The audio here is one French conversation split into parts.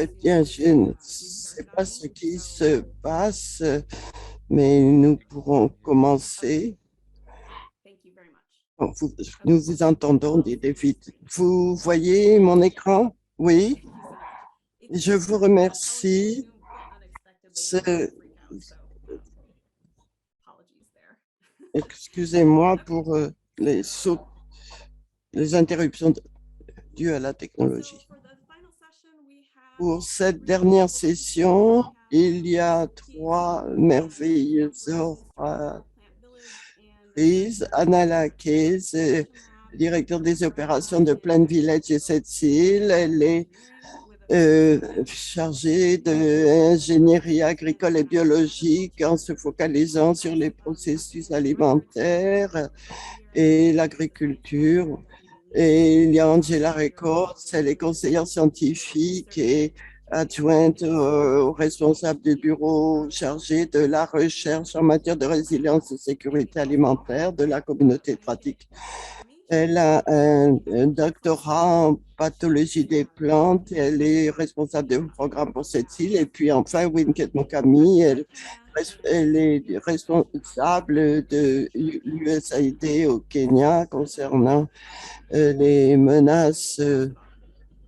Très bien, je ne sais pas ce qui se passe, mais nous pourrons commencer. Bon, nous vous entendons, dit David. Vous voyez mon écran? Oui, je vous remercie. Ce- Excusez-moi pour les interruptions dues à la technologie. Pour cette dernière session, il y a trois merveilleuses oratrices. Anna Laquez, directeur des opérations de Plain Village et Sept-Îles. Elle est chargée d'ingénierie agricole et biologique en se focalisant sur les processus alimentaires et l'agriculture. Et il y a Angela Records, elle est conseillère scientifique et adjointe au responsable du bureau chargé de la recherche en matière de résilience et sécurité alimentaire de la communauté de pratique. Elle a un doctorat en pathologie des plantes. Elle est responsable du programme pour cette île. Et puis enfin, Winket Mokami, elle est responsable de l'USAID au Kenya concernant les menaces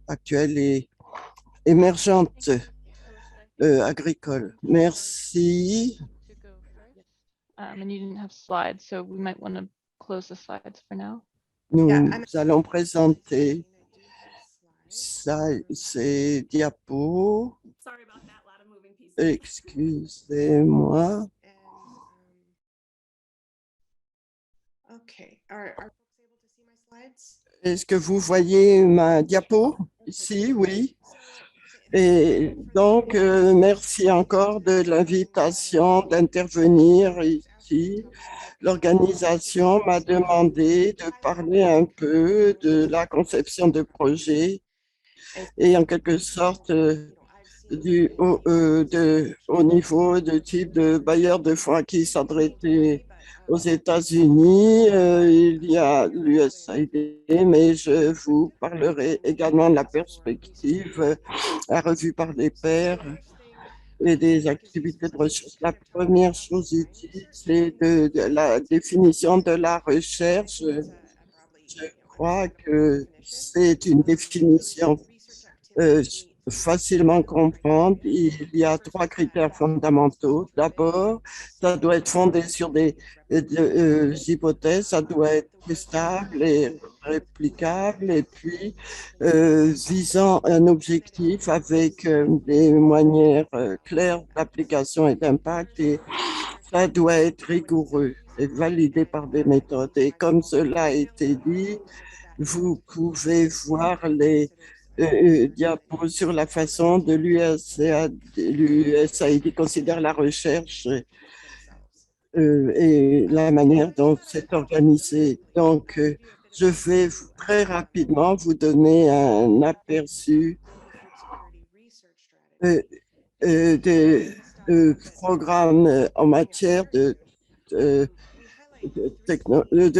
actuelles et émergentes agricoles. Merci. And you didn't have slides, so we might want to close the slides for now. Nous allons présenter ces diapos. Excusez-moi. Est-ce que vous voyez ma diapo ici? Oui. Et donc, merci encore de l'invitation d'intervenir ici. L'organisation m'a demandé de parler un peu de la conception de projet et en quelque sorte au niveau de type de bailleur de fonds à qui s'adresser aux États-Unis. Il y a l'USAID, mais je vous parlerai également de la perspective à revue par les pairs et des activités de recherche. La première chose utile, c'est de la définition de la recherche. Je crois que c'est une définition facilement comprendre. Il y a trois critères fondamentaux. D'abord, ça doit être fondé sur des hypothèses, ça doit être testable et réplicable, et puis visant un objectif avec des manières claires d'application et d'impact, et ça doit être rigoureux et validé par des méthodes. Et comme cela a été dit, vous pouvez voir les diapos sur la façon de l'USAID considère la recherche et la manière dont c'est organisé. Donc, je vais très rapidement vous donner un aperçu des programmes en matière de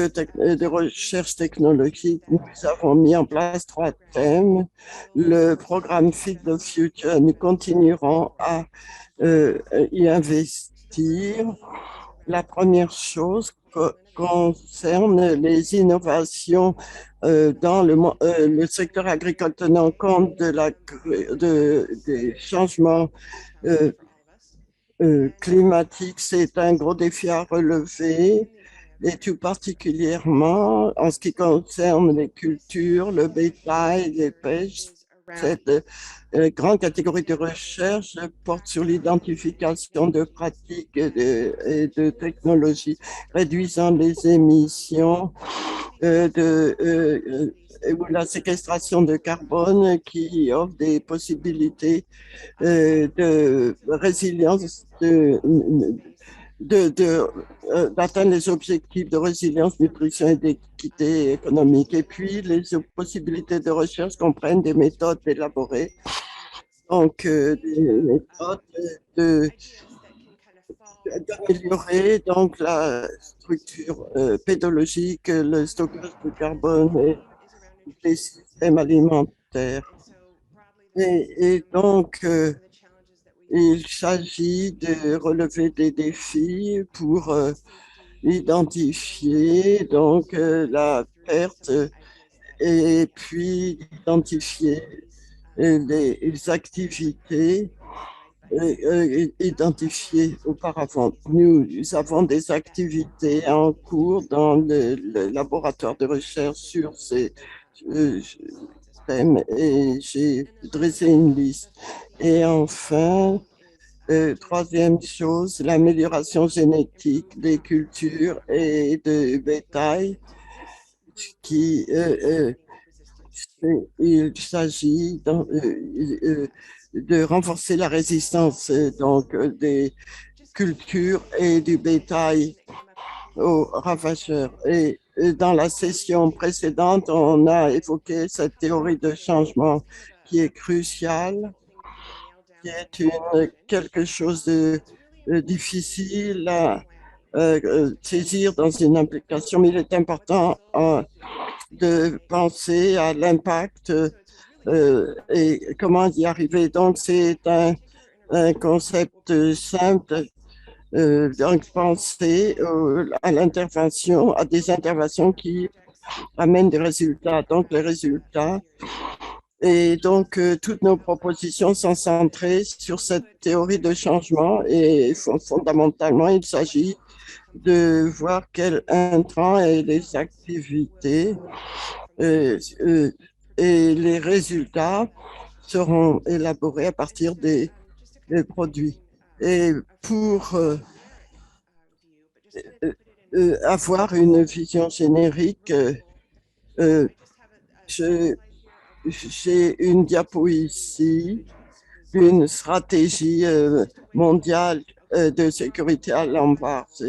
de recherche technologique. Nous avons mis en place trois thèmes. Le programme Fit the Future, nous continuerons à y investir. La première chose concerne les innovations dans le secteur agricole tenant compte des changements climatiques. C'est un gros défi à relever, et tout particulièrement en ce qui concerne les cultures, le bétail, les pêches. Cette grande catégorie de recherche porte sur l'identification de pratiques et de technologies réduisant les émissions ou la séquestration de carbone, qui offre des possibilités de résilience, d'atteindre les objectifs de résilience, nutrition et d'équité économique. Et puis, les possibilités de recherche comprennent des méthodes élaborées, donc des méthodes d'améliorer donc la structure pédologique, le stockage de carbone et les systèmes alimentaires. Et donc, il s'agit de relever des défis pour identifier donc la perte et puis identifier les activités identifiées auparavant. Nous avons des activités en cours dans le laboratoire de recherche sur ces euh, thèmes et j'ai dressé une liste. Et enfin, troisième chose, l'amélioration génétique des cultures et de bétail qui il s'agit de renforcer la résistance donc des cultures et du bétail aux ravageurs. Et dans la session précédente, on a évoqué cette théorie de changement qui est cruciale, qui est quelque chose de difficile à saisir dans une application, mais il est important de penser à l'impact et comment y arriver. Donc, c'est un concept simple. Donc, penser à l'intervention, à des interventions qui amènent des résultats. Donc, les résultats. Et donc, toutes nos propositions sont centrées sur cette théorie de changement et fondamentalement, il s'agit de voir quels intrants et les activités euh, euh, et les résultats seront élaborés à partir des produits. Et pour avoir une vision générique, euh, je- j'ai une diapo ici d'une stratégie mondiale de sécurité à l'embarque.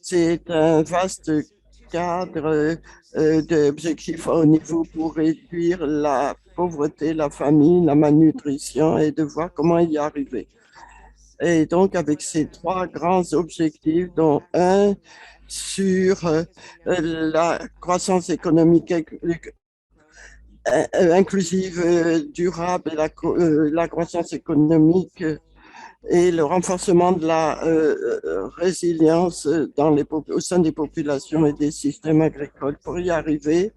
C'est un vaste cadre d'objectifs à haut niveau pour réduire la pauvreté, la famine, la malnutrition et de voir comment y arriver. Et donc, avec ces trois grands objectifs, dont un sur la croissance économique inclusive, durable et la croissance économique et le renforcement de la résilience au sein des populations et des systèmes agricoles. Pour y arriver,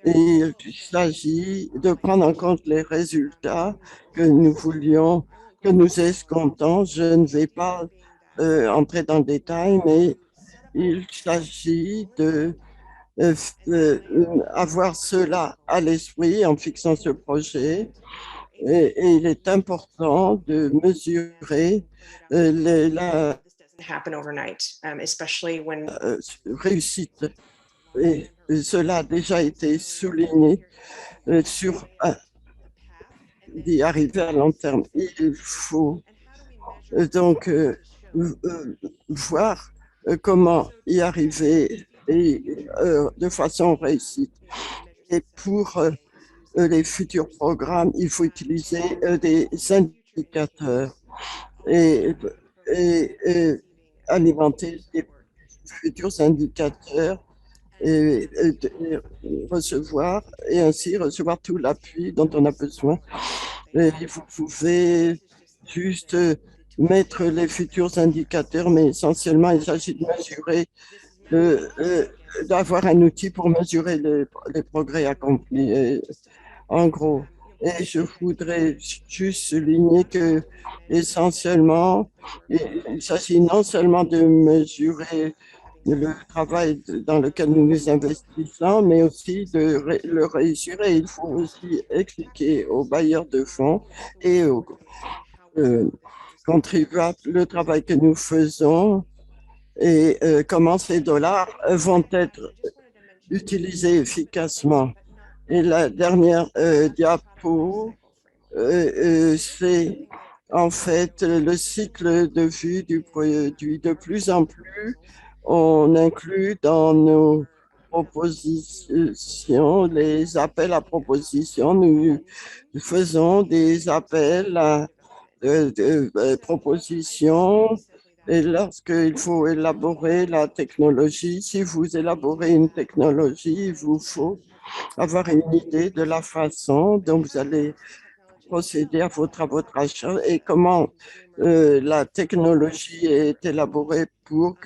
il s'agit de prendre en compte les résultats que nous voulions, que nous escomptons. Je ne vais pas entrer dans le détail, mais il s'agit de euh, avoir cela à l'esprit en fixant ce projet. Et il est important de mesurer la réussite. Et cela a déjà été souligné sur d'y arriver à long terme. Il faut donc voir comment y arriver et, de façon réussite. Et pour les futurs programmes, il faut utiliser des indicateurs et, et alimenter des futurs indicateurs et recevoir et ainsi recevoir tout l'appui dont on a besoin. Et vous pouvez juste mettre les futurs indicateurs, mais essentiellement, il s'agit de mesurer, d'avoir un outil pour mesurer les progrès accomplis. Et, en gros, et je voudrais juste souligner que essentiellement, il s'agit non seulement de mesurer le travail dans lequel nous nous investissons, mais aussi de le réussir. Et il faut aussi expliquer aux bailleurs de fonds et aux euh, contribuables le travail que nous faisons et comment ces dollars vont être utilisés efficacement. Et la dernière diapo, c'est en fait le cycle de vie du produit. De plus en plus, on inclut dans nos propositions les appels à propositions. Nous faisons des appels à propositions et lorsqu'il faut élaborer la technologie, si vous élaborez une technologie, il vous faut avoir une idée de la façon dont vous allez procéder à vos travaux de recherche et comment la technologie est élaborée pour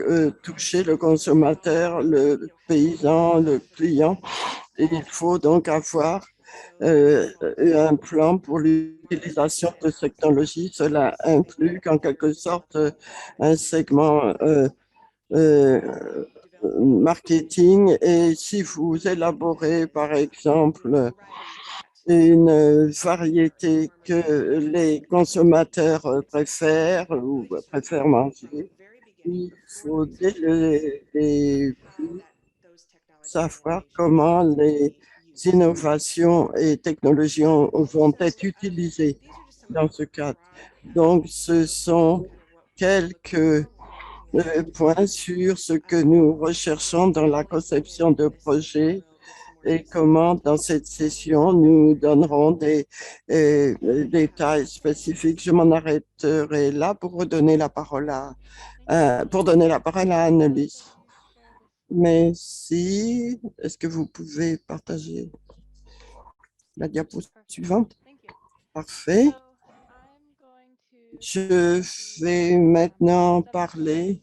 toucher le consommateur, le paysan, le client. Et il faut donc avoir un plan pour l'utilisation de cette technologie. Cela inclut en quelque sorte un segment euh, marketing. Et si vous élaborez, par exemple, une variété que les consommateurs préfèrent ou préfèrent manger, il faut dès le début savoir comment les innovations et technologies vont être utilisées dans ce cadre. Donc, ce sont quelques points sur ce que nous recherchons dans la conception de projets et comment dans cette session nous donnerons des détails spécifiques. Je m'en arrêterai là pour redonner la parole pour donner la parole à Annelise. Merci. Est-ce que vous pouvez partager la diapo suivante? Parfait. Je vais maintenant parler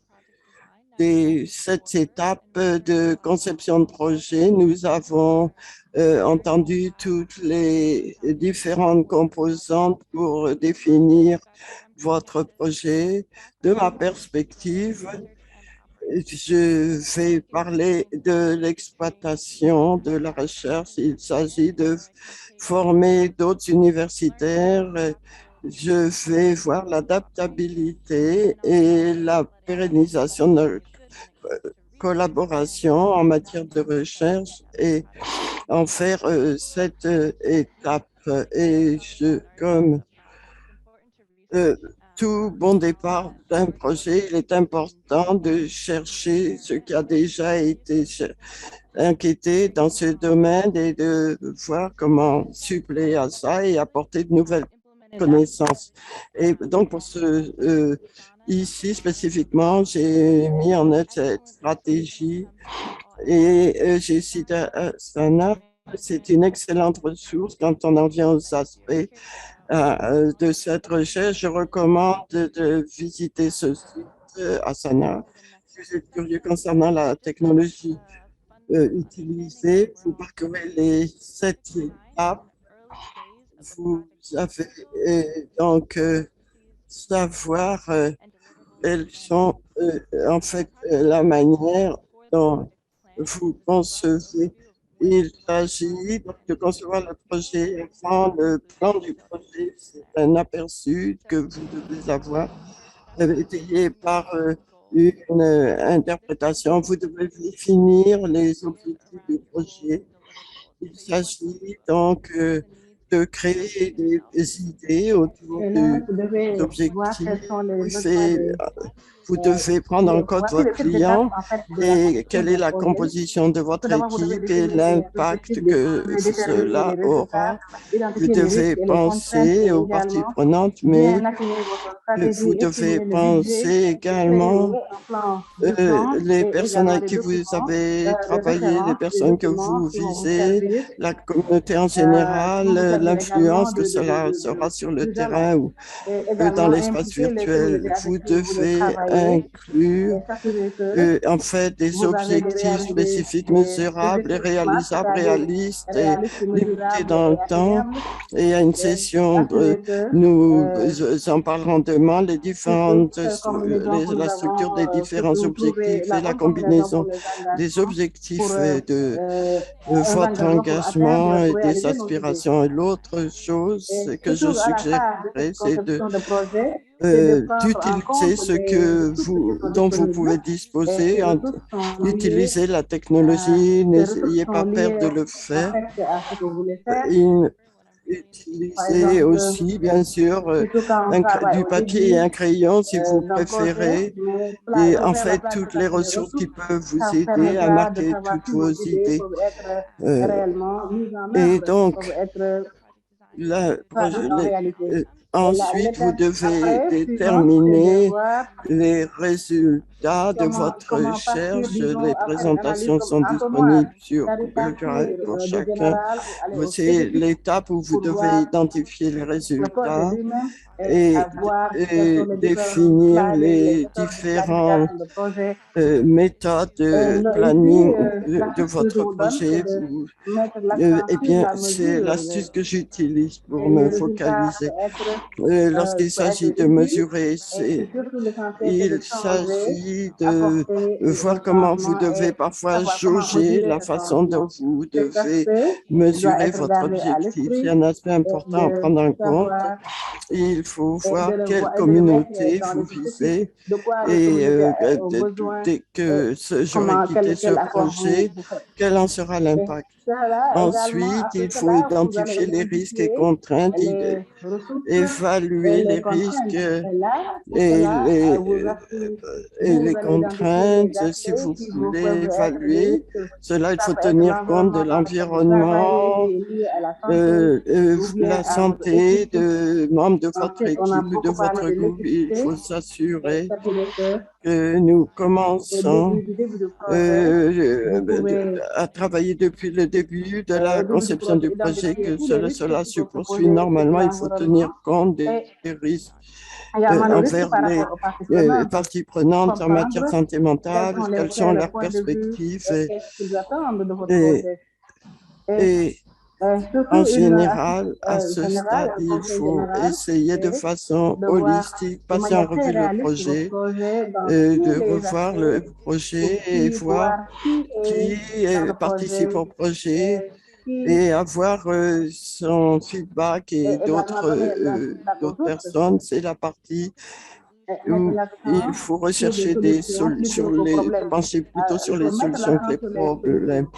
des 7 étapes de conception de projet. Nous avons entendu toutes les différentes composantes pour définir votre projet. De ma perspective, je vais parler de l'exploitation, de la recherche. Il s'agit de former d'autres universitaires. Je vais voir l'adaptabilité et la pérennisation de notre collaboration en matière de recherche et en faire cette étape. Et comme tout bon départ d'un projet, il est important de chercher ce qui a déjà été inquiété dans ce domaine et de voir comment suppléer à ça et apporter de nouvelles connaissances. Et donc, pour ici spécifiquement, j'ai mis en œuvre cette stratégie et j'ai cité Asana. C'est une excellente ressource quand on en vient aux aspects de cette recherche. Je recommande de visiter ce site Asana. Si vous êtes curieux concernant la technologie utilisée, vous parcourez les 7 étapes. Vous avez donc savoir quelles sont en fait la manière dont vous concevez. Il s'agit de concevoir le projet avant le plan du projet. C'est un aperçu que vous devez avoir étayé par une interprétation. Vous devez définir les objectifs du projet. Il s'agit donc de créer des idées autour des objectifs et vous devez prendre en compte votre client et quelle est la composition de votre équipe et l'impact que cela aura. Vous devez penser aux parties prenantes, mais vous devez penser également les personnes avec qui vous avez travaillé, les personnes que vous visez, la communauté en général, l'influence que cela sera sur le terrain ou dans l'espace virtuel. Vous devez inclure en fait des objectifs spécifiques, mesurables et réalisables, réalistes et limités dans le temps. Et à une session, nous en parlerons demain, la structure des différents objectifs et la combinaison des objectifs de votre engagement et des aspirations. Et l'autre chose que je suggérerais, c'est d'utiliser dont vous pouvez disposer, utiliser la technologie, n'ayez pas peur de le faire. Utilisez aussi, bien sûr, du papier et un crayon si vous préférez. Et en fait, toutes les ressources qui peuvent vous aider à marquer toutes vos idées. Et donc, Ensuite, vous devez Après, suivant, c'est de déterminer voir les résultats de votre comment partir, recherche. disons, Les après une analyse présentations sont comme entonnoir, disponibles sur c'est-à-dire Google Drive partir pour du chacun. général pour aller au C'est spécifique l'étape où vous pour devez voir identifier les le projet résultats lui-même et, voir quels et sont les définir différents les méthodes de différentes planification de projet. méthodes de Ici, planning de l'astuce que je votre vous donne, projet. c'est de mettre l'accent Eh sur bien, la c'est mesure. l'astuce que j'utilise pour Le me résultat focaliser. Lorsqu'il peut s'agit être de utile. mesurer, Et surtout, l'essentiel, c'est de il changer, s'agit de apporter voir un comment vous changement devez et parfois savoir comment jauger mesurer la ce façon dont changement. vous Cet devez aspect doit mesurer être votre gardé à objectif. C'est l'esprit un aspect et important à de prendre en compte. savoir Il faut et de voir le quelle voir et de le mettre communauté dans vous le dispositif. visez. De quoi la Et communauté aux besoins dès et que j'aurai quitté ce quel apport projet, vous faites. quel en sera Et l'impact? cela également, Ensuite, après il faut cela, vous identifier allez les risques et identifier contraintes, les ressources et évaluer les les risques contraintes. Et là, pour et cela, les, vous allez identifier les contraintes, si aspects vous qui vous voulez peuvent être des évaluer. risques. Cela, il Ça faut peut être tenir compte de l'environnement dans lequel vous travaillez l'environnement, qui est lié à la santé ou bien la à votre santé équipe. de membres de votre Ensuite, on a équipe, de beaucoup parlé votre de groupe. Il l'équité. faut s'assurer Ça peut être que nous au commençons début du projet. Vous pouvez, à travailler depuis le début de la au début du conception projet, du projet, identifier que tous les risques cela qui se peuvent se poursuit poser sur normalement. Il faut tenir l'environnement compte et des risques également le risque envers par les rapport aux parties prenantes. parties prenantes en matière de Comprendre santé mentale, quelles quel sont est le leurs point de vue perspectives et qu'est-ce qu'ils attendent de votre et, projet. Et et surtout, en une astuce général, à ce générale, stade, un il conseil faut général, essayer de c'est façon de voir holistique, de passer en manière très revue le réaliste votre projet, projet dans tous de les revoir le aspects pour projet et voir voir qui qui est dans le participe projet, au projet qui et avoir son feedback et et également donner un feedback aux d'autres autres, personnes. C'est la partie mettre où il l'accent faut sur des rechercher des solutions sur plutôt qu'aux les, problèmes. pencher plutôt sur Il les faut mettre solutions que l'accent les sur les solutions. problèmes,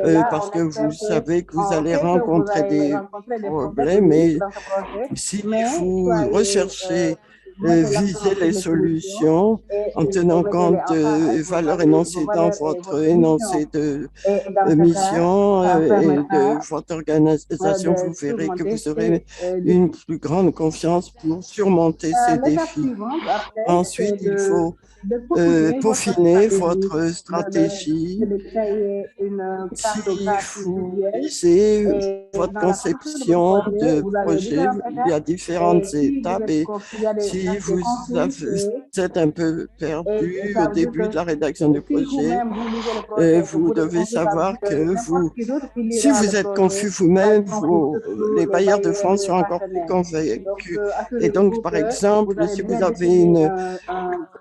Et là, parce on que vous espère que savez que vous on allez sait que vous rencontrer allez des rencontrer des problèmes, problèmes, oui, et dans ce projet, si mais vous soyez, recherchez mettez viser l'accent sur les les solutions solutions et en tenant mettez-les compte ensemble des avec valeurs énoncées vos dans valeurs et votre votre mission. énoncé de Et dans ce cas, mission ça et de permettra votre organisation, vous de verrez que surmonter vous aurez ces une défis. plus grande confiance pour surmonter ces L'étape défis. suivante, après, Ensuite, c'est il faut de peaufiner votre peaufiner stratégie, votre c'est stratégie. de créer une Si cartographie vous visuelle. visez Et votre dans la construction de votre conception projet, de vous avez projet, différentes il y étapes. a différentes Et si vous étapes, êtes, et il y a des si aspects confus, vous êtes un peu et perdu au ça veut dire début de la rédaction que du si projet, vous-même vous lisez le projet, que vous vous êtes devez confus comme savoir que n'importe qui d'autre qui si lira le vous êtes confus projet, va vous-même, être confus, surtout les les bailleurs de bailleurs, fonds les sont encore plus partenaires. Donc, convaincus. Et donc, assurez-vous par que vous exemple, avez si vous bien avez défini une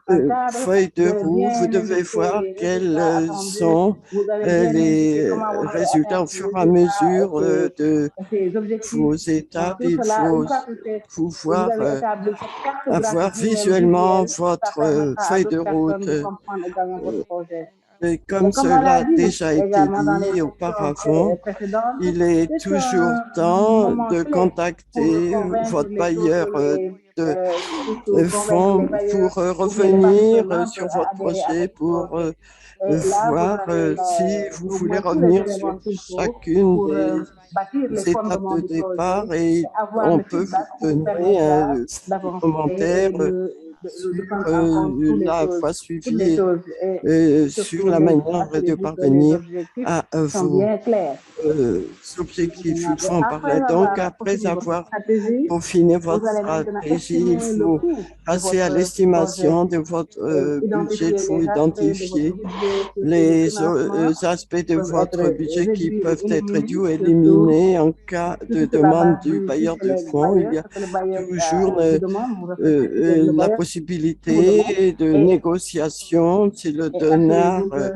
un cadre, feuille de de route, vous bien devez indiquer voir les résultats quels attendus, sont vous avez bien indiqué les comment vous devez résultats atteindre au ces fur et à résultats mesure de et ces objectifs. vos étapes. Tout Il cela, faut une fois que vous pouvoir avez établi cette avoir cartographie même visuellement visuelle, ça votre permettra à feuille de d'autres route. personnes de comprendre également votre projet. Et Et comme comme on cela l'a a dit déjà été également dans les dit sessions auparavant, précédentes, il est c'est toujours un temps moment de clé pour contacter convaincre votre les autres, bailleur de surtout convaincre les fonds bailleurs pour ou bien les parties revenir prenantes sur à votre adhérer à projet, votre pour projet. Et là, vous voir avez si vous au voulez moins tous les revenir sur éléments qu'il faut chacune pour des bâtir les étapes fondements de du projet départ, et et avoir on le peut vous feedback qui vous donner permettra un d'avancer commentaire et de sur prendre en compte la fois toutes les suivie, choses et sur surtout la manière de assurez-vous que les parvenir objectifs à sont vos bien clairs. objectifs. Il faut en Après parler. Donc, avoir après peaufiné votre avoir stratégie, peaufiné vous votre allez maintenant stratégie, il estimer le faut coût de passer à votre projet l'estimation de votre et budget. Il identifier faut les aspects de votre identifier budget, surtout le les financement, aspects qui de peuvent être votre budget qui réduits ou peuvent être réduits éliminés, ou surtout éliminés en cas tout de cela demande du si bailleur c'est de les fonds. Il bailleurs, y a ce que le bailleur toujours vous demande, vous reflétez ce que le la bailleur vous demande possibilité de et, négociation si le donneur assurez-vous que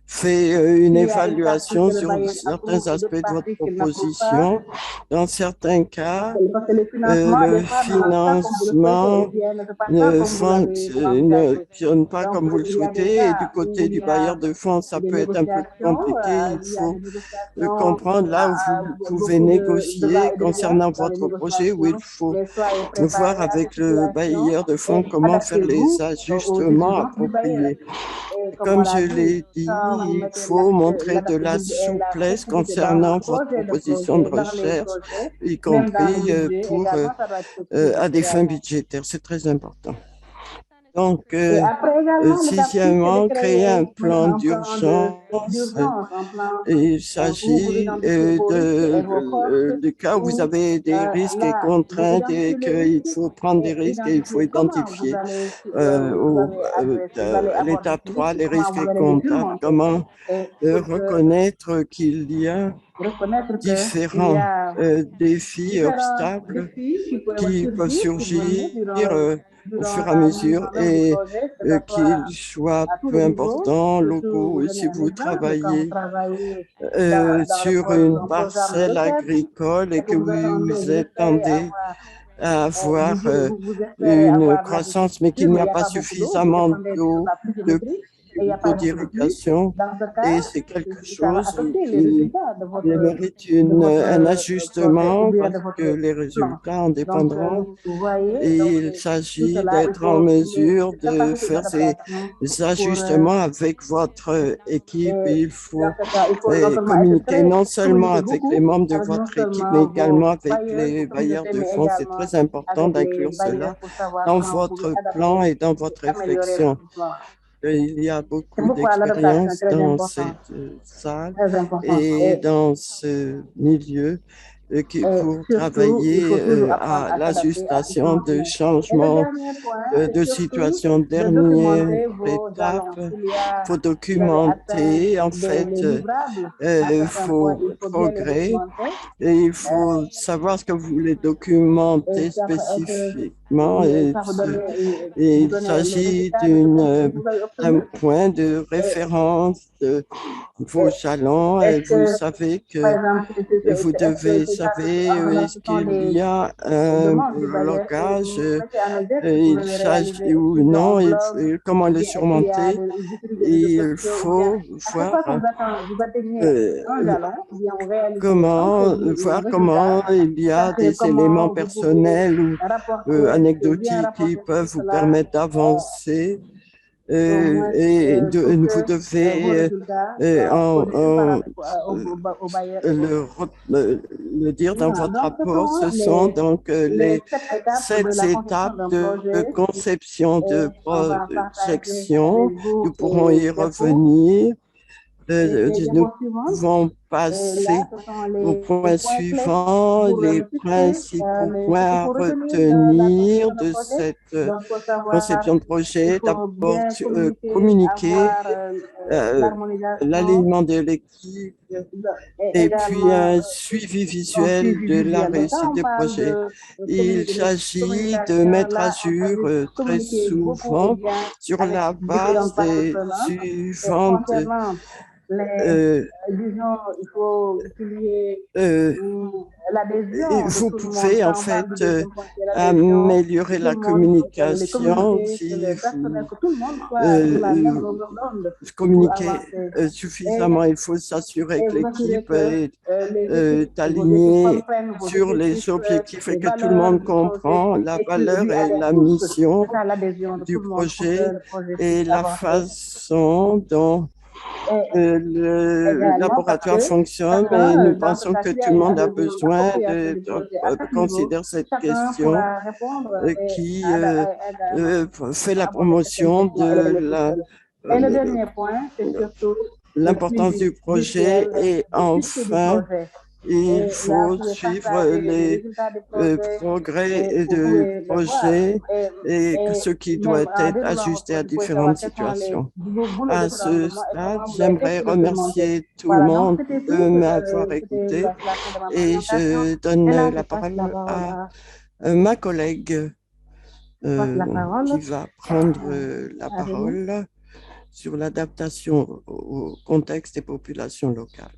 fait une s'il y a une partie évaluation que le sur bailleur certains approuve et aspects d'autres de votre parties qu'il n'approuve pas, proposition. Dans certains cas, parce que le financement, le des fois, ne marche pas comme vous le souhaitez ou financement bien ne se passe pas ne comme vous l'avez envisagé. fonctionne pas Donc, comme vous le il y a des souhaitez. Et du cas côté où du il y bailleur a de fonds, ça des peut être un peu négociations, compliqué. Il il y a faut des négociations, comprendre là où vous il y a pouvez beaucoup de va négocier et de vient concernant dans les votre projet, où il négociations, faut mais soyez voir préparés à cette avec le situation bailleur de et fonds comment faire les adaptez-vous aux ajustements exigences du bailleur. appropriés. comme Comme on je l'a dit, l'ai dit, quand vous il mettez faut montrer de la la souplesse flexibilité dans concernant votre projet de proposition de projet, dans les recherche, projets, y même dans le compris budget également, ça doit être flexible à des fins également. budgétaires. C'est très important. Donc, Et après également, l'étape 6, c'est de sixièmement, créer un créer plan un plan d'urgence. d'urgence, un plan Il où vous s'agit identifiez vos risques et vos forces, du cas où vous où avez des risques et là, vous contraintes et identifiez les qu'il risques faut prendre des et risques et il faut identifier comment identifier vous allez adresser, vous allez à aborder l'étape ces 3 risques et les comment risques vous et allez les contraintes, surmonter. comment Et pour reconnaître qu'il y a reconnaître qu'il y différents a défis et différents obstacles défis qui peuvent qui peuvent survenir surgir au fur durant et à la mise mesure en œuvre du et projet, que ce soit qu'ils soient à tous peu les niveaux. importants, Surtout, locaux. vous Et donnez si un vous exemple, quand vous travaillez travaillez dans le sur une un programme de parcelle recherche agricole et et que que vous vous espérez attendez avoir, à avoir vous espérez une avoir de croissance, mais l'agriculture, qu'il n'y mais il a n'y a pas pas beaucoup d'eau, vous suffisamment dépendez de d'eau, la pluviométrie et il n'y a pas beaucoup de pluie. d'irrigation, Dans ce cas, et c'est quelque ça va chose affecter les qui résultats mérite de un votre projet ou ajustement bien de parce que votre les plan. résultats en Donc, dépendront. vous voyez, Et donc, il tout s'agit cela, il d'être en faut mesure une de capacité faire ces d'adaptation pour, ajustements avec votre équipe. Et et il dans faut ce cas, il faut non seulement être communiquer très, non seulement communiquer avec les beaucoup membres de avec non votre équipe, mais seulement également vos avec bailleurs, les vos bailleurs communautés, de mais fonds. C'est également très important avec les d'inclure cela bailleurs pour savoir dans comment vous pouvez votre plan adapter et dans et votre améliorer réflexion. votre plan. Il y a C'est beaucoup pourquoi l'adaptation est d'expérience très dans importante, cette salle très importante. et dans ce milieu Et pour surtout, il travailler faut toujours apprendre à à s'adapter à ce l'ajustation de changement. Et le changements dernier point, c'est de surtout situation. de Dernière documenter vos étape, jalons. faut Vous avez atteint documenter en les fait livrables à certains points, vos il faut bien les progrès documenter. et il faut savoir ce que vous voulez documenter Et ça peut être, spécifiquement. ça vous donne, Et vous il donner les s'agit résultats de ce que vous avez d'un obtenu. point de Et, référence de vos et jalons et est-ce vous que, savez par que exemple, vous devez, ces savez, ce est-ce sont qu'il des y a un demandes du bailleur et blocage, vous mettez en exergue que vous il allez s'agit réaliser ou plusieurs non, blogs, comment ou le bien est-ce qu'il y a surmonter. vous utilisez les réseaux Il sociaux, ou bien faut à chaque voir fois que vous atteignez un euh, jalon, ou bien vous réalisez un comment, produit ou un voir résultat, comment il y a sachez des éléments comment vous pouvez personnels ou bien anecdotiques qui rapporter peuvent tout vous cela, permettre d'avancer au moins pour vous que vos devez résultats euh, soient en, connus en, au bailleur et le, autres. le dire dans Voilà, votre donc ce rapport. Ce sont sont donc les les 7 étapes de 7 la conception étapes d'un de projet conception et de on va partager projection. avec vous Nous pourrons y les dépôts revenir. et les Nous dépôts suivants. pouvons Et là, passer ce sont au les point points clés suivant, pour les le succès, principaux ce points qu'il à faut retenir de la retenir conception de de projet. cette Donc, il faut savoir, conception de il projet. faut D'abord, bien communiquer, communiquer avoir euh, l'harmonisation, l'alignement de l'équipe et et puis également un suivi un visuel suivi de la visuel. Donc, réussite quand on des parle projets. Il de s'agit de communication, mettre à là, on jour s'agit de très communiquer beaucoup et souvent bien sur avec la base différentes parties des prenantes. Et suivantes concernant euh, disons, il faut qu'il y ait euh, l'adhésion de vous tout le monde. pouvez en Quand on parle fait du deuxième point, c'est l'adhésion de améliorer tout la le monde, les communication communautés, si le personnel, vous que tout le monde soit sur la même euh, longueur d'onde pour communiquez avancer. Et, suffisamment. Il faut s'assurer et que vous assurer l'équipe que est vos équipes alignée comprennent vos sur les objectifs, objectifs et les que tout le valeurs monde du projet comprend la et que valeur lui et adhère la tous. mission C'est ça l'adhésion de tout du le monde pour que projet le projet et puisse la avancer. façon dont Et le également parce laboratoire que fonctionne, mais chacun, nous dans ce pensons cas, que s'il y tout a le une monde a adhésion, besoin appropriation du projet à chaque niveau, considérer cette chacun question pourra répondre et qui également fait la aborder certaines promotion questions et les de donner tout seul. Et le dernier point, c'est surtout le l'importance suivi du projet visuel et du succès du enfin, projet. il Et là, vous faut pouvez suivre partager les les résultats du projet progrès et vous du pouvez les voir. projet Et, et et ce qui doit même en être déroulant votre ajusté à projet, vous pouvez savoir différentes quels sont les situations. boulots À ce d'étranglement et stade, comment vous allez j'aimerais expérimenter. remercier tout le Voilà, donc monde c'était de tout. m'avoir C'était écouté la fin de ma et présentation. je donne Et là, la la parole parole à à, ma collègue je passe la qui parole va prendre la à Rémi. parole sur l'adaptation au contexte des populations locales.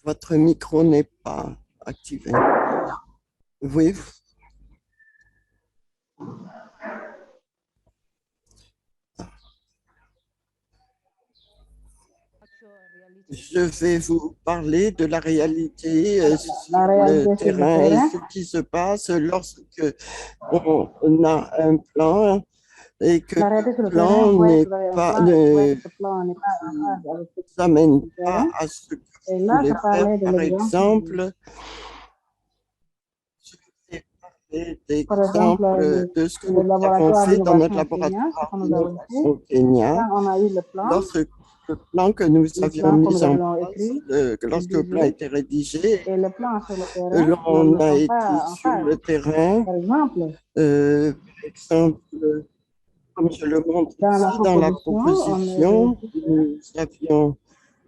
Votre micro n'est pas activé. Oui, je vais vous parler de la réalité sur La le réalité sur le terrain et terrain, ce qui se passe lorsque on a un plan et que la le réalité sur le terrain, plan vous voyez que n'est vous avez un pas, plan et vous voyez ne que ce plan n'est pas en phase avec ce qui vous se passe amène sur le pas terrain. à ce que Et vous là, voulez je faire. parlais de Par l'exemple, exemple, je vais parler par exemple, d'exemples de ce que le nous avons laboratoire fait dans notre d'innovation au Kenya, ce laboratoire que nous avons fait. d'innovation au Kenya. Quand on a eu Lorsque le plan que nous le avions plan que mis nous en avions place, écrit, lorsque le plan a rédigé, été rédigé, et le plan sur le terrain on ne a sont été pas en sur phase. le terrain, Par exemple, par exemple, comme je le montre dans la ici, dans la proposition, proposition, nous avions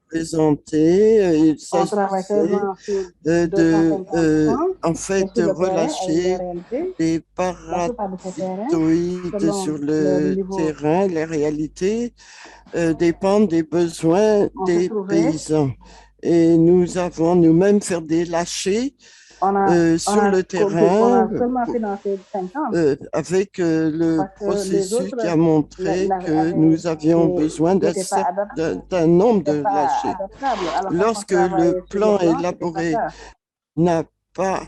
présenté, il on travaille s'agissait seulement sur 250 points, en et fait, sur le terrain, avec des relâcher réalités, des la plupart de ces terrains, parasitoïdes sur selon leur le niveau, terrain. Les réalités dépendent des besoins on se des trouvait, paysans. Et nous avons nous-mêmes fait des lâchers sur le on terrain a seulement financé 50, avec le parce que les processus autres qui a montré que nous avions besoin n'étaient pas adaptés, d'un nombre n'étaient de pas lâchers. adaptables. Alors, quand on Lorsque le travaillait sur le plan plan, c'était pas élaboré ça. n'a pas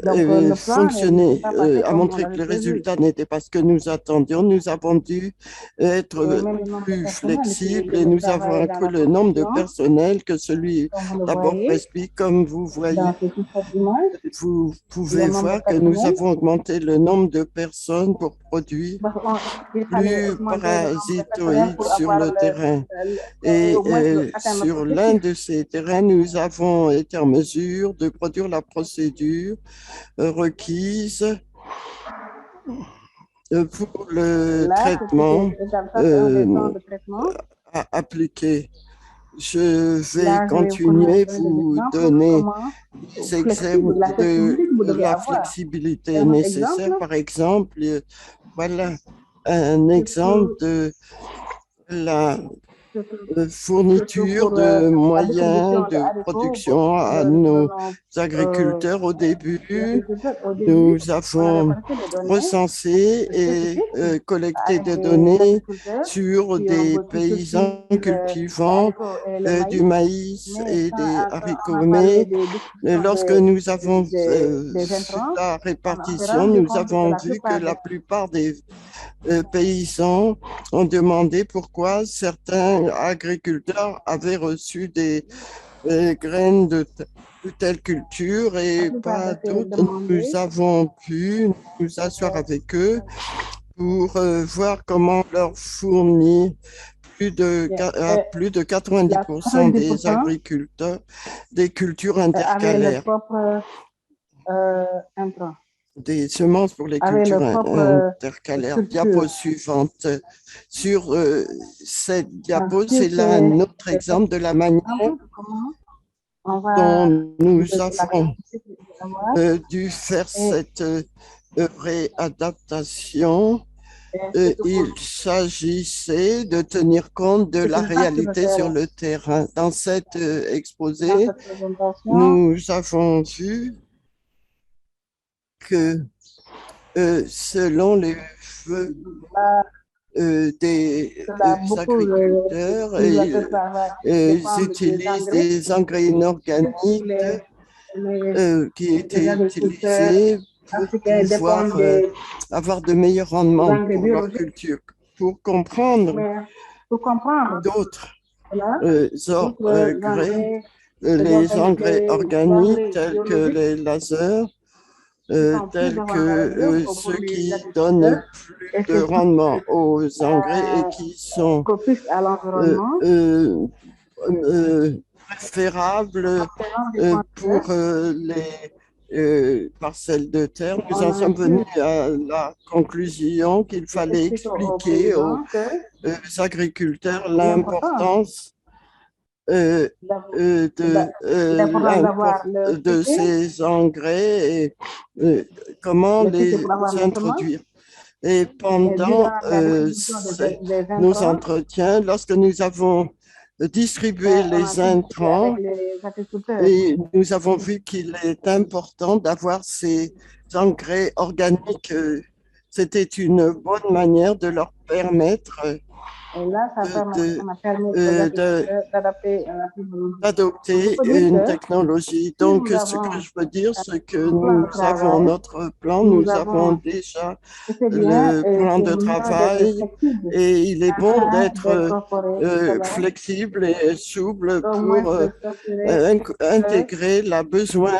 Donc, le plan n'est fonctionné, pas passé a comme on montré que l'avait le prévu. résultat n'était pas ce que nous attendions, nous avons dû être Et même le nombre de plus personnels flexibles que et nous nous avons travaillons dans accru la le nombre de production, personnel que celui comme vous le d'abord voyez presby, comme vous voyez. dans cette image, Vous le pouvez nombre de voir que nous personnels. avons augmenté le nombre de personnes pour produire Parce qu'il fallait plus augmenter le nombre de personnels parasitoïdes pour sur avoir le terrain. et Et au moins atteindre notre sur l'un objectif. de ces terrains, nous avons été en mesure de produire la procédure requise pour le Là, traitement ça, c'est un des temps de traitement. à appliquer. Je vais Là, je vais vous continuer donner des vous exemples de donner comment des flexible, exemples la flexibilité que vous de devez la avoir. flexibilité Un autre nécessaire. exemple, Par exemple, voilà un exemple de la surtout fourniture pour de la moyens distribution de de haricots production à nous nos donnons agriculteurs. Au les début, agriculteurs. Au début, nous on avait avons collecté des données recensé et spécifiques collecté avec des des données agriculteurs sur des qui paysans cultivent les cultivant haricots et le du maïs. maïs Mais et des quand on haricots. a parlé Mais des distributions lorsque nous avons des fait intrants, la on s'est répartition, rendu nous compte que avons la vu que plupart la plupart des paysans ont demandé pourquoi certains agriculteurs avaient reçu des graines de telle culture la et plupart de pas ces d'autres. Nous demandés, avons pu nous asseoir avec eux pour voir comment leur fournir à euh, plus de la 90% des 90% agriculteurs des cultures avaient leur intercalaires, propre intrant, des semences pour les avaient cultures leur propre intercalaires. Diapo culture. suivante. Sur cette Donc, diapo, sur c'est là un autre cet exemple de la manière exemple de comment on va dont de nous la avons capacité que vous devez avoir dû faire et, cette réadaptation. surtout pour Il s'agissait de tenir compte de ce qui la se passe sur le réalité sur terrain. le terrain. Dans cet Dans exposé, cette présentation, nous avons vu que selon les vœux là, des beaucoup agriculteurs, d'utilisateurs ils dépendent des utilisent engrais. des engrais inorganiques Les, les, qui les étaient agriculteurs utilisés pour africains pouvoir dépendent des avoir de meilleurs rendements engrais pour leur biologiques. culture. Pour comprendre Mais pour comprendre d'autres cela, d'autres engrais, engrais, les engrais les organiques engrais tels que biologiques les lasers, qui sont plus tels que avantageux pour ceux les qui agriculteurs donnent plus et de surtout rendement aux engrais et qui sont propices à euh, l'environnement. euh, préférables Selon les pointeurs, pour les parcelles de terre. Nous on en sommes venus incite à la conclusion qu'il fallait expliquer aux expliquer aux paysans que agriculteurs l'important l'importance d'avoir le de ticket, ces engrais et comment les pour avoir les semences, introduire. Et et pendant durant la distribution nos intrants, entretiens, lorsque nous avons distribuer on a les discuté intrants avec les agriculteurs. et nous avons vu qu'il est important d'avoir ces engrais organiques. C'était une bonne manière de leur permettre Et là, de, on a permis aux de, agriculteurs d'adapter la technologie. Donc, d'adopter on peut dire une que technologie. si Donc, nous ce que avons je veux dire, c'est que un plan nous de avons travail, notre plan, nous nous avons avons, déjà et c'est bien, le et plan c'est de mieux d'être travail flexible et il est bon afin d'être d'incorporer cela, flexible et souple au moins pour de s'assurer que intégrer les besoins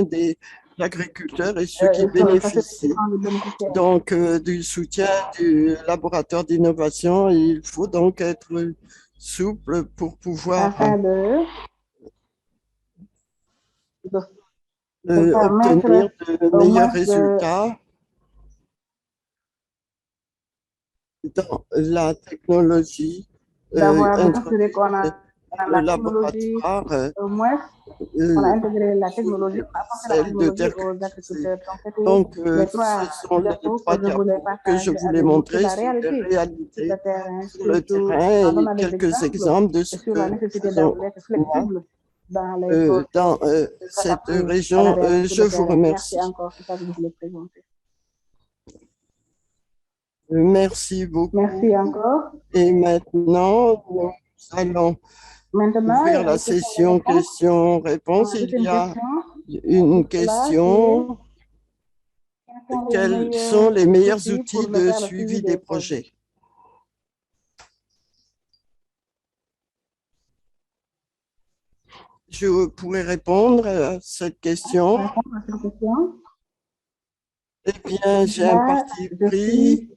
des agriculteurs et ceux qui ça, c'est bénéficient. le bénéficiaire. Donc, du soutien du laboratoire d'innovation, il faut donc être souple pour pouvoir Afin de obtenir permettre de au meilleurs moins résultats dans la technologie de s'assurer qu'on introduite a par le la technologie, laboratoire, au moins on a euh, intégré la technologie, on a apporté la celle de technologie terre aux cultivée. agriculteurs. Donc, c'était Donc, les ce trois sont les diapos trois que je voulais diapos que je partager voulais avec vous sur montrer la sur les réalité sur le réalités terrain, sur le surtout terrain en et donnant des quelques exemples exemples de ce sur que la nous nécessité faisons d'être là, flexible dans les process dans et cette s'adapter à la région. réalité sur Je le vous terrain. Merci remercie. encore, c'est ça que je voulais présenter. Merci beaucoup. Merci encore. Et maintenant, nous allons Maintenant, ouvrir la les session questions-réponses. questions-réponses. Juste Il y une a question une pour cela qui est question. quels sont les Quels sont meilleurs les meilleurs outils outils pour de faire le suivi suivi des des projets? projets? Je pourrais répondre à cette question. Pour répondre à cette question, Eh bien, j'ai un là, parti je pris suis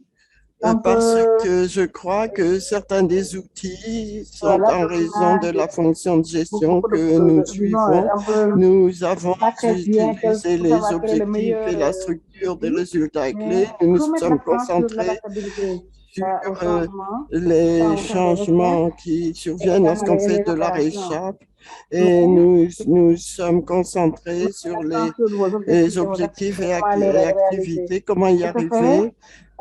un parce peu, que je crois que certains des outils sont voilà, en raison de la fonction de gestion beaucoup que nous disons, suivons. un peu Nous avons pas très bien utilisé pour les savoir quel est le objectifs meilleur et la structure des outil, résultats clés. mais Nous nous pour mettre sommes l'accent sur concentrés l'adaptabilité sur au changement, les quand vous faites des recherches, changements qui et surviennent également lorsqu'on fait les de la opérations. réchappe Mais et nous sommes concentrés mettez sur l'accent sur vos les objectifs et vos objectifs activités, et comment les réaliser. activités, comment y De ce fait, arriver.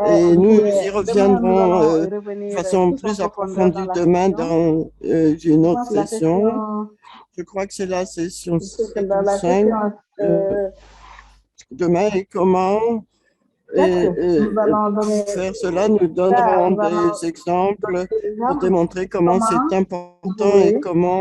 Et nous y demain, nous reviendrons allons de revenir façon plus en plus profondeur dans approfondie la demain session. dans une Je autre pense que la session. session, Je crois que c'est la session dans 7 ou la 5. session Demain, et comment 7, nous et allons pour donner faire cela, nous ça, donnerons nous allons des exemples donner des pour exemples démontrer de comment c'est comment vous important et pouvez comment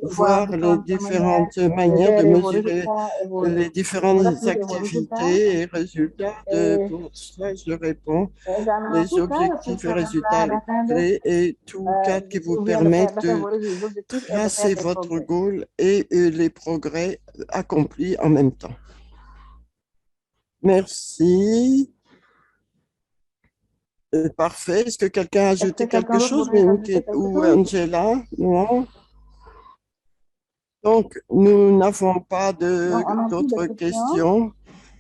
voir voir les différentes manières différentes de manières de gérer vos mesurer résultats et les vos différentes activités et vos résultats. activités et résultats. Et Pour cela, je réponds, également les tout cadre qui vous objectifs et résultats permettra d'atteindre, clés et tout cadre qui vous ou bien de faire, permettent d'atteindre de vos objectifs et de faire tracer des votre progrès. goal et les progrès accomplis en même temps. Merci. Parfait. Est-ce que quelqu'un a Est-ce que ajouté quelque quelqu'un d'autre chose, voudrait ajouter quelque ou chose? Angela? Non. Donc, nous n'avons pas Donc, on n'a plus de d'autres questions, questions,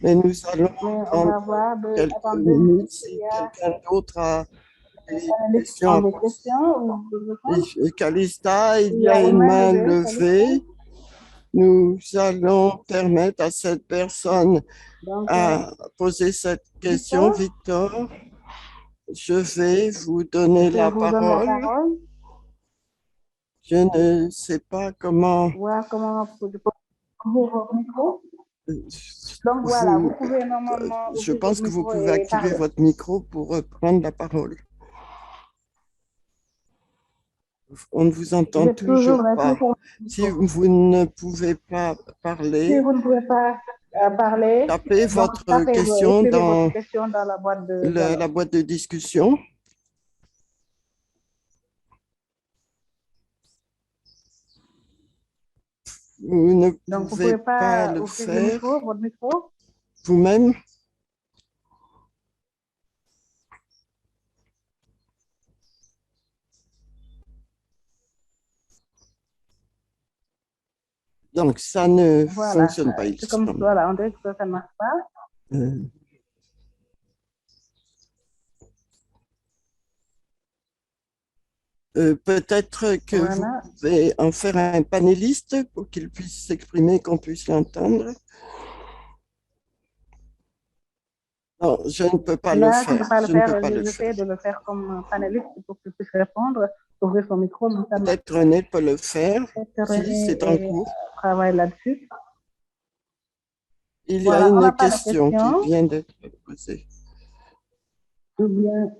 mais nous allons mais on dans va voir, quelques attendre 2 minutes minutes s'il si y a quelqu'un d'autre a des panélistes qui questions ont à des poser. questions ou des réponses. Et Calista, il Il y y a a une une main main levée, levée. Nous allons permettre à cette personne donc, à poser cette question. Victor, Victor, je vais vous donner je la vous donne la parole. parole. Je ne sais pas comment Voir comment vous ouvrir votre micro. Donc voilà, vous vous, pouvez normalement je ouvrir votre pense que vous micro pouvez et activer parler. votre micro pour prendre la parole. On ne vous Vous entend êtes toujours toujours resté pas. sur votre Si micro. vous ne pouvez pas Si parler, vous ne pouvez pas parler, tapez donc votre question écrivez votre dans question dans la boîte de dialogue. la boîte de discussion. Vous ne Donc, vous ne pouvez pouvez pas pas le ouvrir le faire micro, votre micro. vous-même. Donc, ça ne Voilà, fonctionne pas, il c'est comme semble. voilà, on dirait que ça ne marche pas. Euh, Peut-être que vous Voilà. pouvez en faire un panéliste pour qu'il puisse s'exprimer, qu'on puisse l'entendre. Non, je ne peux pas le Là, je ne peux faire. pas le Je ne peux faire. pas le faire. J'essaie de le faire comme panéliste pour qu'il puisse répondre. ouvrir son micro, mais ça Peut-être René peut le faire peut-être si René c'est en cours. travaille là-dessus. Il y Voilà, a on n'a une pas de question qui questions. vient d'être posée. Ou bien,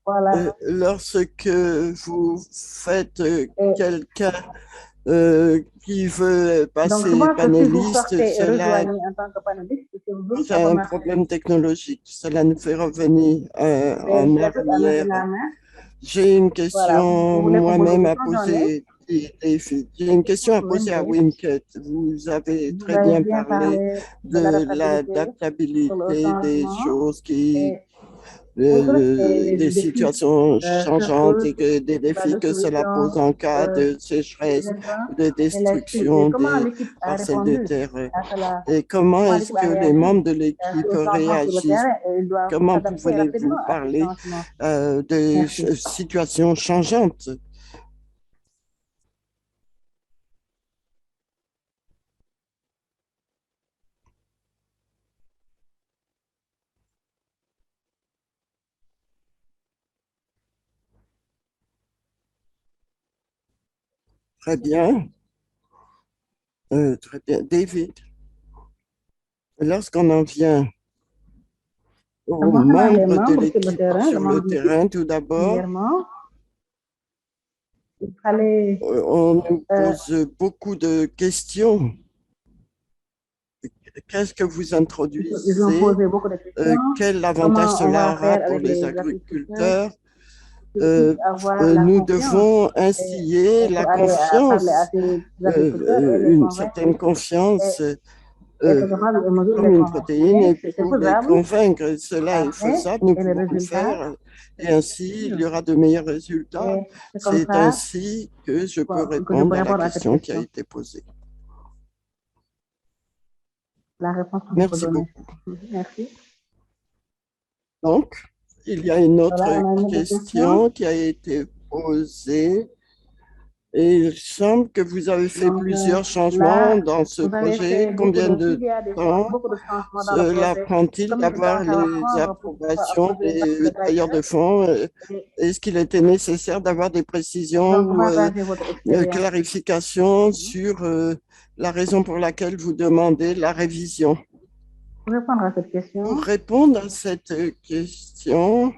voilà. Lorsque vous faites Et quelqu'un qui veut donc, je passer pense que si vous panéliste, sortez et cela rejoignez en tant que panéliste, si vous voulez, c'est ça peut un marcher. problème technologique. Cela nous fait revenir Mais en vous êtes tous à lever arrière. la main. J'ai une Voilà, question vous voulez qu'on pose des moi-même à questions, j'en ai. poser. J'ai une question à poser à Wimkett, Wimket. Vous avez vous très avez bien bien parlé parlé de de l'adaptabilité sur le l'adaptabilité des changement choses et autres et des des défis, situations changeantes surtout et des pas défis de que cela pose solution en cas de sécheresse, immédiate de et là-dessus. Et destruction comment des l'équipe a parcelles de répondu terre. à cela? Et comment Comment est-ce l'équipe a que les réagi membres de l'équipe au changement sur le réagissent? terrain et ils doivent Comment s'adapter pouvez-vous rapidement à ce parler changement. de Merci. situations changeantes? Très bien. Très bien. David, lorsqu'on en vient aux Concernant les membres de membres sur le l'équipe terrain, le sur le membre de l'équipe, terrain, tout d'abord, premièrement, il fallait, on nous euh, pose beaucoup de questions. Qu'est-ce que vous ils ont introduisez? posé beaucoup de questions. Quel avantage Comment on cela va aura faire pour avec les les agriculteurs agriculteurs? qui puissent avoir la Nous confiance devons et, instiller la pour aller à parler à confiance, ces agriculteurs et les une convaincre certaine et confiance être capable de mesurer comme les une convaincre. protéine Mais et c'est pour les faisable convaincre. Cela est après faisable, nous et le pouvons le résultat, faire et ainsi il y aura de meilleurs résultats. et c'est comme C'est ça ainsi que je peux que je peux répondre à la répondre à cette question qui a question. été posée. La réponse que je peux Merci donner. beaucoup. Merci. Donc, il y a une autre Voilà, on a une autre question. question qui a été posée. Et il semble que vous avez fait Donc plusieurs changements là, dans ce vous avez projet. fait beaucoup Combien de, de s'il y a temps beaucoup de changements dans le cela projet, prend-il combien de temps d'avoir ça va les prendre pour pouvoir approbations approcher des les bailleurs de directeurs fonds? et Est-ce qu'il était nécessaire d'avoir des précisions donc ou partager votre expérience clarifications sur la raison pour laquelle vous demandez la révision? pour répondre à cette Pour question. répondre à cette question,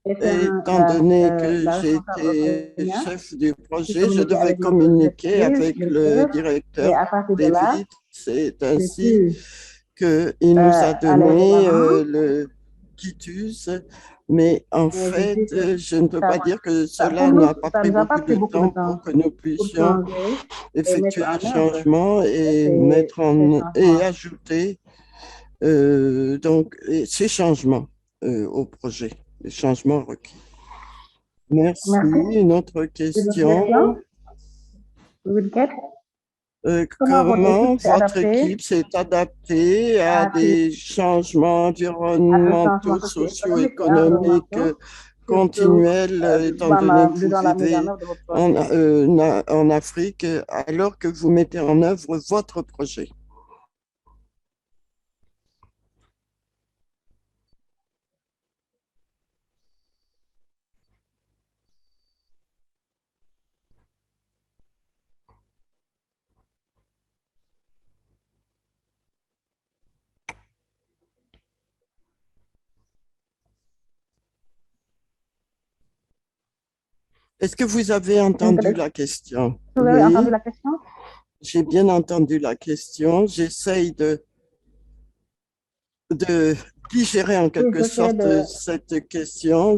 Étant étant donné que la responsable j'étais enseignant chef du qui projet, je communiquait devais avec notre communiquer avec le directeur et directeur à partir de là, David. C'est j'ai ainsi pu qu'il nous a aller de donné l'avant le quitus. Mais en et je fait, sais que je ne peux pas dire que pour cela nous, n'a pas ça pris nous a pas beaucoup pris de beaucoup de temps temps pour que nous pour puissions changer et mettre effectuer un en œuvre changement et mettre ces et changements. ajouter ces changements au projet, les changements requis. Merci. Merci. Une autre Une autre question. question, Wilkett. Comment votre Comment équipe s'est votre adaptée équipe s'est adaptée à des changements à ce changement environnementaux, socio-économique et socio-économiques environnementaux, surtout continuels, étant donné que durant vous la mise en vivez œuvre de votre projet? en Afrique, alors que vous mettez en œuvre votre projet? Est-ce que vous avez entendu la question? Vous avez entendu Oui, la question? j'ai bien entendu la question. J'essaye de digérer en Oui, quelque j'essaie sorte cette question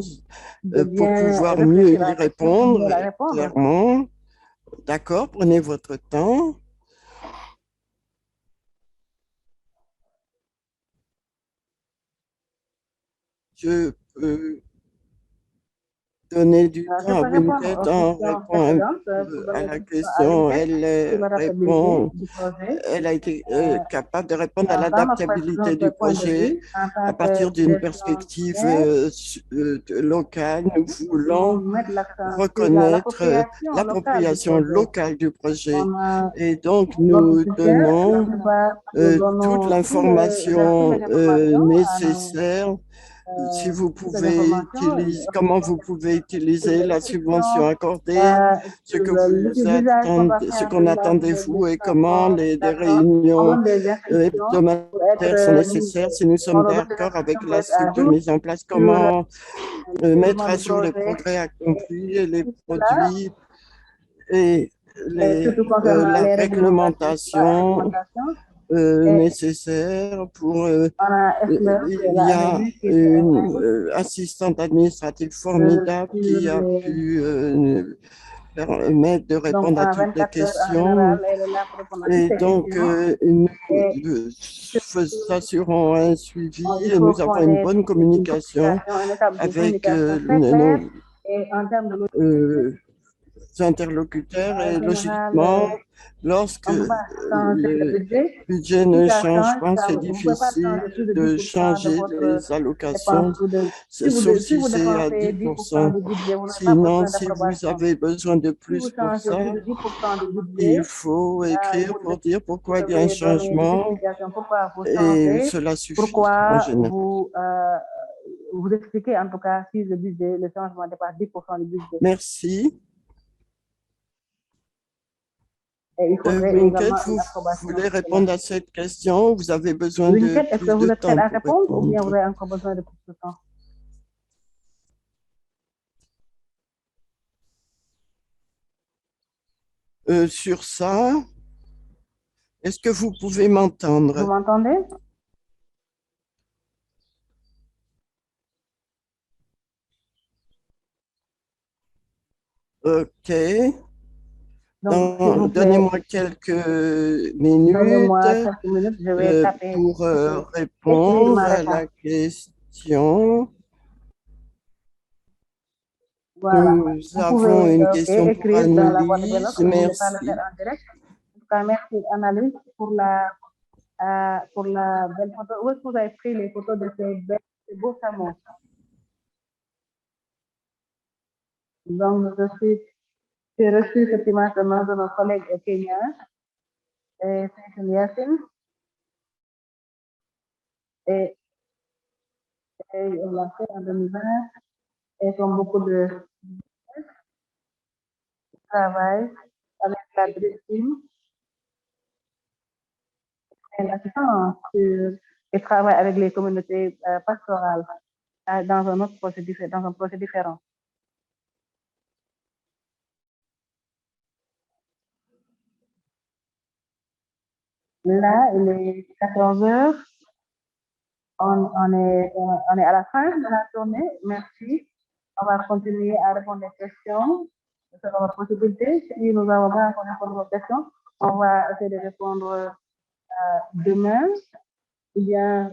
de pour bien pouvoir mieux réfléchir à y la question pour répondre mieux la répondre. clairement. D'accord, prenez votre temps. Je peux donner du Je temps à peux répondre Winket aux en questions répondant précédentes pour à donner la du temps à question. Wilkett Elle sur l'adaptabilité répond, du projet. elle a été capable de répondre à Dans l'adaptabilité du notre point de projet vue, en à tant partir que d'une gestion perspective terre, locale. Nous on voulons met l'accent sur reconnaître l'appropriation locale du l'appropriation projet. locale du projet. On a Et donc, notre nous soutien, la donnons plupart, nous toute donnons toutes l'information les informations à nécessaire si vous toutes les pouvez informations. utiliser, comment vous pouvez utiliser la subvention accordée, ce que L'usage qu'on doit ce faire qu'on attendait des vous et comment transports, des d'accord. On réunions donne des instructions pour être hebdomadaires sont nécessaires, si nous on sommes donne des d'accord avec instructions pour la être à structure jour mise en place, sur le comment mettre développement à du jour les projet progrès accomplis et les tout cela, produits et et surtout concernant la les réglementation réglementations. Et nécessaire pour on a estimé il qu'elle y avait a vu qu'il y une avait assistante administrative formidable sur qui a les... pu permettre de Donc, répondre à en toutes les 24 heures en questions. général, elle est là pour répondre à toutes Et ces donc, questions. nous Et assurons un suivi il et faut nous avons qu'on une ait bonne une communication communication, une étape de avec communication très claire. nos Et en termes de euh, interlocuteurs et en logiquement, général, lorsque on ne peut pas changer le le budget. budget Si ne ça change change, pas, c'est vous ne pouvez pas difficile changer plus de de 10% de changer votre les dépense. allocations, Si sauf si vous c'est à dépensez 10% 10%. du budget, vous n'avez pas Sinon, besoin si vous d'approbation. avez besoin de Si vous plus pour changez plus ça, de 10% du il budget, faut écrire vous pour dire vous pourquoi il y a un devez donner des changement explications pourquoi vous et changez, cela suffit en pourquoi général. vous expliquez en tout cas si le budget, le changement dépasse 10% du budget. Merci. Et il faudrait Winket, également une vous approbation voulez pour cela. répondre à cette question? Vous avez besoin de Winket, est-ce que plus vous de êtes prêt temps à pour répondre ou bien vous répondre. avez encore besoin de plus de temps? Sur ça, est-ce que vous pouvez Vous m'entendre? m'entendez? OK. Donc, s'il vous plaît, Donnez-moi quelques minutes donnez-moi quelques minutes, je vais taper, pour écrire répondre ma à réponse. la question. Voilà. Nous Vous avons pouvez une question pour écrire dans la boîte de notes, Annelise. vous ne voulez pas le faire Merci. en direct. En tout cas, merci Annalise pour la belle photo. Où est-ce que vous avez pris les photos de ces beaux chameaux? Donc, j'ai reçu cette image de nos collègues kenyans, et c'est Yassine, et, et on l'a fait en 2020, et comme beaucoup de travail avec la Dream Team, et l'assistance et travaille avec les communautés pastorales dans un autre projet différent, dans un projet différent. Là, il est 14 heures. On est à la fin de la journée. Merci. On va continuer à répondre aux questions selon la possibilité. Si nous n'avons pas encore répondu aux questions, on va essayer de répondre demain ou bien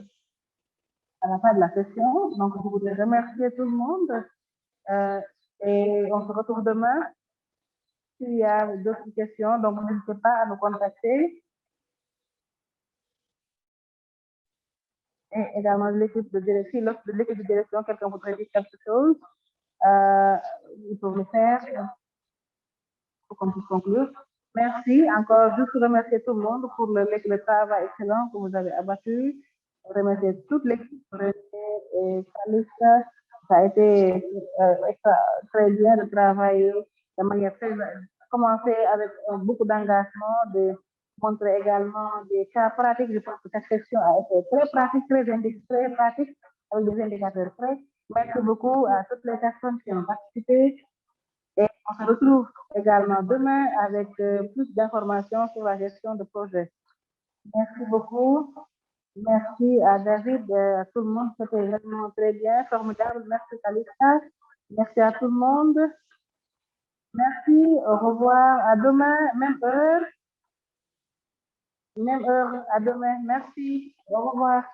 à la fin de la session. Donc, je voudrais remercier tout le monde et on se retrouve demain. S'il y a d'autres questions, donc n'hésitez pas à nous contacter. Et également l'équipe de direction, lorsque de l'équipe de direction, quelqu'un voudrait dire quelque chose, il faut le faire pour qu'on puisse conclure. Merci encore, juste remercier tout le monde pour le travail excellent que vous avez abattu. Remercier toute l'équipe, René et Calista. Ça a été très bien de travailler de manière très, commencer avec beaucoup d'engagement, de montrer également des cas pratiques. Je pense que cette session a été très pratique, très pratique, avec des indicateurs prêts. Merci beaucoup à toutes les personnes qui ont participé. Et on se retrouve également demain avec plus d'informations sur la gestion de projet. Merci beaucoup. Merci à David, à tout le monde. C'était vraiment très bien, formidable. Merci Kalista. Merci à tout le monde. Merci, au revoir. À demain, même heure. Même heure, à demain. Merci. Au revoir.